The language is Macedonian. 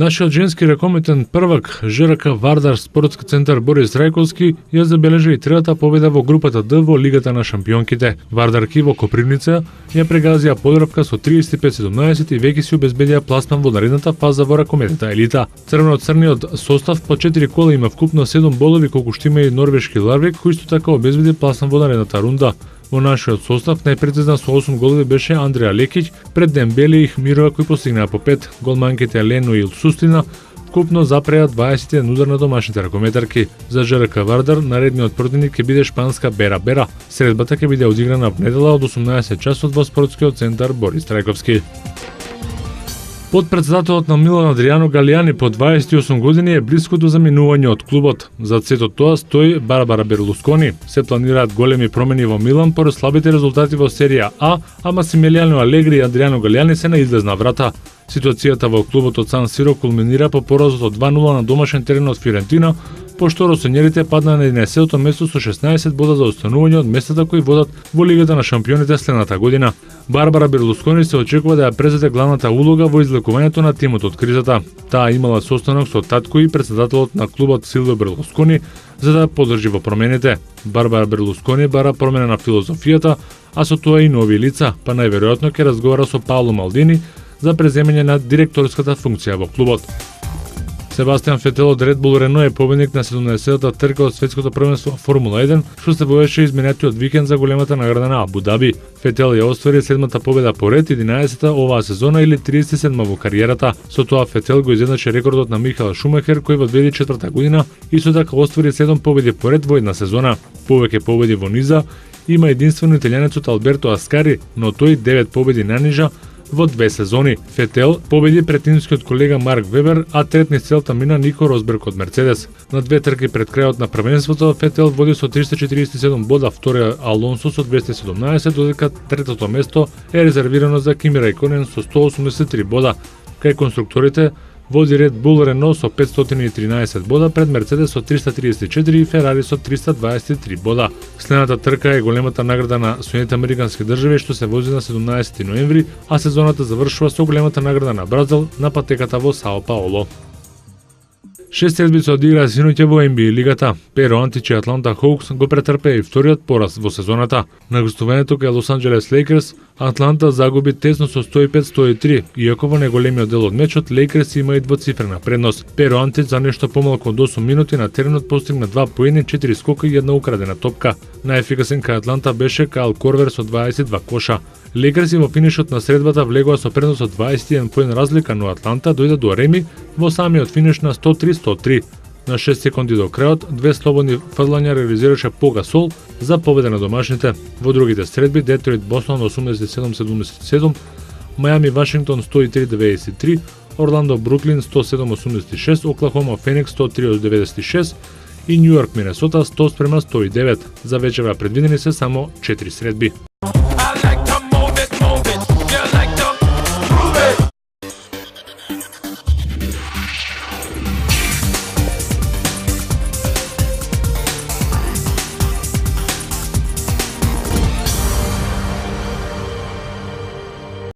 Нашиот женски ракометен првак ЖРК Вардар спортски центар Борис Трајковски ја забележа и третата победа во групата Д во Лигата на шампионките. Вардарки во Копривница ја прегазија Подравка со 35-17 и веќе си обезбедија пласман во наредната фаза во ракометната елита. Црвено-црниот состав по 4 кола има вкупно 7 бодови, колку што има и норвешки Ларвик, кој исто така обезбеди пласман во наредната рунда. Во нашиот состав најпрецизна со 8 голови беше Андреа Лекиќ, пред Дембели и Хмирова кои постигнаа по 5. Голманките Лено и Сустина вкупно запреа 21 удар на домашните ракометарки. За ЖРК Вардар наредниот противник ќе биде шпанска Бера Бера. Средбата ќе биде одиграна во недела од 18 часот во спортскиот центар Борис Трајковски. Подпредседателот на Милан Адриано Галијани по 28 години е блиско до заминување од клубот. Зад сето тоа стои Барбара Берлускони. Се планираат големи промени во Милан поради слабите резултати во серија А, а Масимилијано Алегри и Адриано Галијани се на излезна врата. Ситуацијата во клубот од Сан Сиро кулминира по поразот од 2-0 на домашен терен од Фиорентина, пошто росонерите падна на 11-то место со 16 бода за останување од местата кои водат во Лигата на шампионите следната година. Барбара Берлускони се очекува да ја презеде главната улога во излекувањето на тимот од кризата. Таа имала состанок со татко и председателот на клубот Силвио Берлускони за да подржи во промените. Барбара Берлускони бара промена на филозофијата, а со тоа и нови лица, па најверојатно ќе разговара со Пауло Малдини за преземање на директорската функција во клубот. Себастијан Фетел од Red Bull Renault е победник на 70-та трка од светското првенство Формула 1, што се воеше изминатиот викенд за големата награда на Абу Даби. Фетел ја оствари 7-та победа поред, 11-та оваа сезона или 37-ма во кариерата. Со тоа Фетел го изедначи рекордот на Михаел Шумахер кој во 2004 година исто така оствари 7 победи поред во една сезона. Повеќе победи во низа има единствено италијанецот Алберто Аскари, но тој 9 победи нанижа во 2 сезони. Фетел победи пред тимскиот колега Марк Вебер, а трет низ целта мина Нико Росберг од Мерцедес. На 2 трки пред крајот на првенството Фетел води со 347 бода, вториот Алонсо со 217, додека третото место е резервирано за Кими Рајконен со 183 бода. Кај конструкторите води Red Bull Renault со 513 бода пред Мерцедес со 334 и Ферари со 323 бода. Следната трка е големата награда на Соединетите Американски држави што се вози на 17 ноември, а сезоната завршува со големата награда на Бразил на патеката во Сао Паоло. 6 седби се одиграа синоќа во NBA лигата. Перо Антич и Атланта Хоукс го претрпеа и вториот пораз во сезоната. На гостувањето кај Лос Анџелес Лейкерс, Атланта загуби тесно со 105-103, иако во неголемиот дел од мечот Лейкерс има и двоцифрена предност. Перо Антич за нешто помалку од 8 минути на теренот постигна 2 поени, 4 скока и една украдена топка. Најефикасен кај Атланта беше Кайл Корвер со 22 коша. Лейкерс во финишот на средбата влегоа со предност од 21 поен разлика, но Атланта дојде до реми во самиот финиш на 103-103. На 6 секунди до крајот, 2 слободни фрлања реализираше Пол Гасол за победа на домашните. Во другите средби Детройт Бостон 87-77, Мајами Вашингтон 103-93, Орландо Бруклин 107-86, Оклахома Феникс 103-96 и Њујорк Минесота 100-109. За вечера предвидени се само 4 средби.